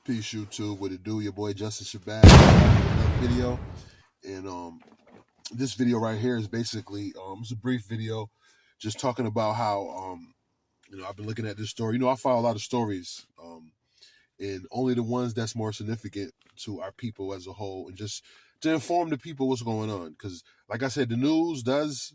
Peace, YouTube. What it do? Your boy Justice Shabazz. Another video, and this video right here is basically it's a brief video, just talking about how I've been looking at this story. I follow a lot of stories, and only the ones that's more significant to our people as a whole, and just to inform the people what's going on. Because, like I said, the news does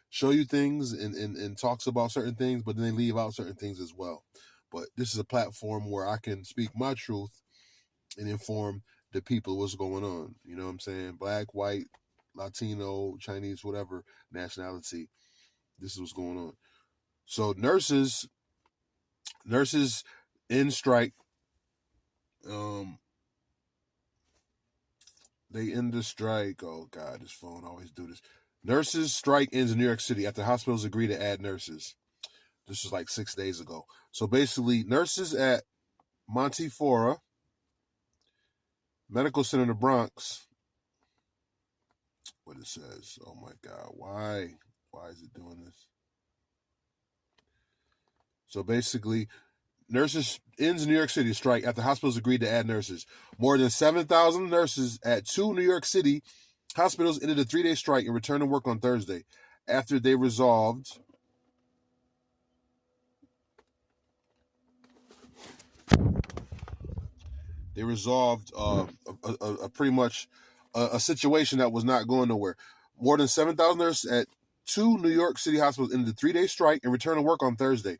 show you things and talks about certain things, but then they leave out certain things as well. But this is a platform where I can speak my truth and inform the people what's going on. You know what I'm saying? Black, white, Latino, Chinese, whatever nationality. This is what's going on. So nurses in strike. They end the strike. Oh God, this phone always do this. Nurses strike ends in New York City after hospitals agree to add nurses. This was like 6 days ago. So basically, nurses at Montefiore Medical Center in the Bronx. What it says. Oh my God. Why is it doing this? So basically, nurses ends in New York City strike after hospitals agreed to add nurses. More than 7,000 nurses at 2 New York City hospitals ended a 3-day strike and returned to work on Thursday after they resolved pretty much a situation that was not going nowhere. More than 7,000 nurses at 2 New York City hospitals ended a 3-day strike and returned to work on Thursday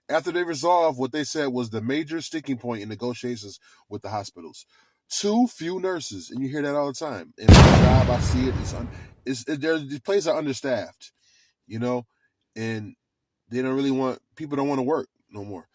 after they resolved what they said was the major sticking point in negotiations with the hospitals. Too few nurses, and you hear that all the time. In my job, I see it. These places are understaffed, and they don't really people don't want to work no more.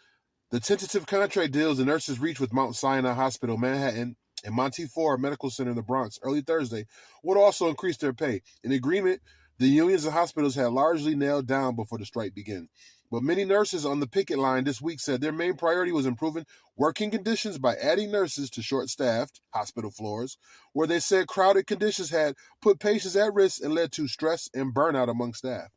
The tentative contract deals the nurses reached with Mount Sinai Hospital, Manhattan, and Montefiore Medical Center in the Bronx early Thursday would also increase their pay. An agreement the unions of hospitals had largely nailed down before the strike began. But many nurses on the picket line this week said their main priority was improving working conditions by adding nurses to short-staffed hospital floors, where they said crowded conditions had put patients at risk and led to stress and burnout among staff.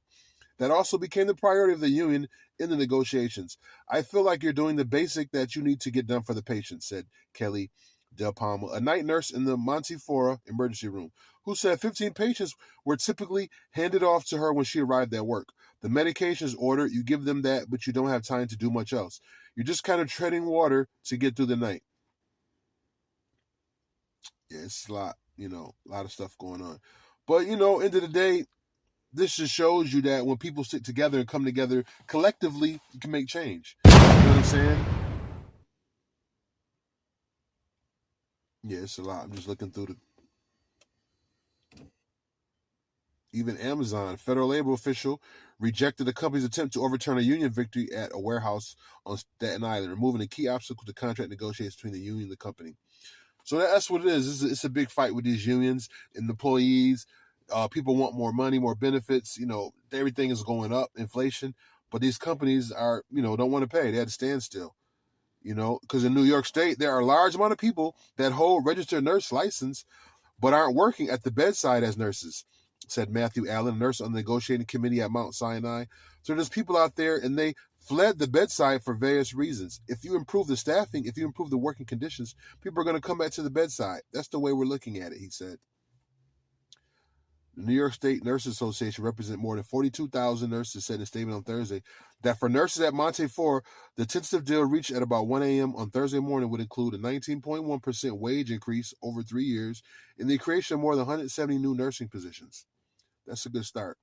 That also became the priority of the union in the negotiations. I feel like you're doing the basic that you need to get done for the patient, said Kelly Del Palma, a night nurse in the Montefiore emergency room, who said 15 patients were typically handed off to her when she arrived at work. The medications ordered, you give them that, but you don't have time to do much else. You're just kind of treading water to get through the night. Yeah, it's a lot, a lot of stuff going on. But, end of the day, this just shows you that when people stick together and come together collectively, you can make change. You know what I'm saying? Yeah, it's a lot. I'm just looking through Even Amazon, federal labor official, rejected the company's attempt to overturn a union victory at a warehouse on Staten Island, removing a key obstacle to contract negotiations between the union and the company. So that's what it is. It's a big fight with these unions and employees. People want more money, more benefits. Everything is going up, inflation. But these companies don't want to pay. They had to stand still. Because in New York State, there are a large amount of people that hold registered nurse license but aren't working at the bedside as nurses, said Matthew Allen, a nurse on the negotiating committee at Mount Sinai. So there's people out there, and they fled the bedside for various reasons. If you improve the staffing, if you improve the working conditions, people are going to come back to the bedside. That's the way we're looking at it, he said. The New York State Nurses Association represents more than 42,000 nurses, said in a statement on Thursday that for nurses at Montefiore, the tentative deal reached at about 1 a.m. on Thursday morning would include a 19.1% wage increase over 3 years and the creation of more than 170 new nursing positions. That's a good start.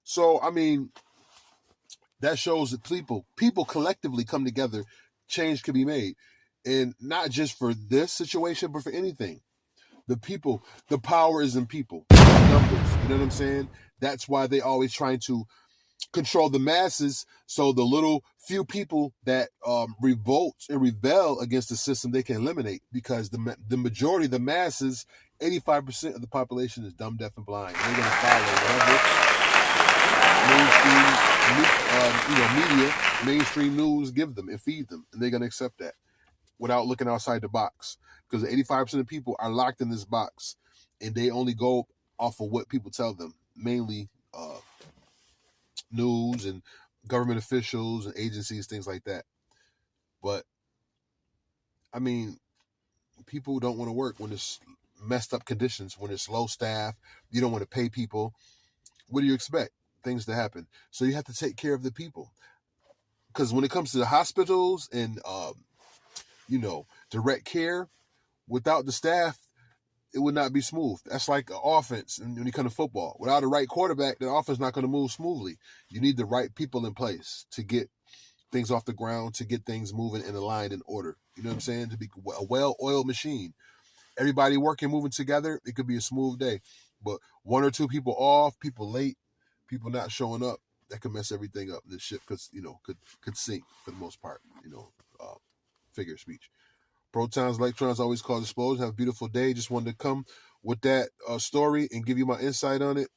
So, that shows that people collectively come together, change can be made. And not just for this situation, but for anything. The people, the power is in people, numbers. You know what I'm saying? That's why they always trying to control the masses. So the little few people that revolt and rebel against the system, they can eliminate, because the majority, the masses, 85% of the population is dumb, deaf, and blind. And they're going to follow whatever media, mainstream news give them and feed them, and they're going to accept that without looking outside the box, because 85% of people are locked in this box, and they only go off of what people tell them, mainly news and government officials and agencies, things like that. But I mean, people don't want to work when it's messed up conditions, when it's low staff. You don't want to pay people. What do you expect? Things to happen. So you have to take care of the people. Because when it comes to the hospitals and direct care, without the staff, it would not be smooth. That's like an offense. And when you come to football, without a right quarterback, the offense is not going to move smoothly. You need the right people in place to get things off the ground, to get things moving and aligned in order. You know what I'm saying? To be a well-oiled machine. Everybody working, moving together, it could be a smooth day. But one or two people off, people late, people not showing up, that could mess everything up. The ship could sink for the most part. Figure of speech. Protons, electrons always cause explosions. Have a beautiful day. Just wanted to come with that story and give you my insight on it.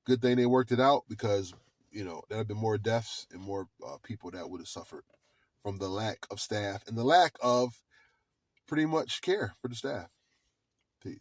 Good thing they worked it out, because there have been more deaths and more people that would have suffered from the lack of staff and the lack of pretty much care for the staff. Peace.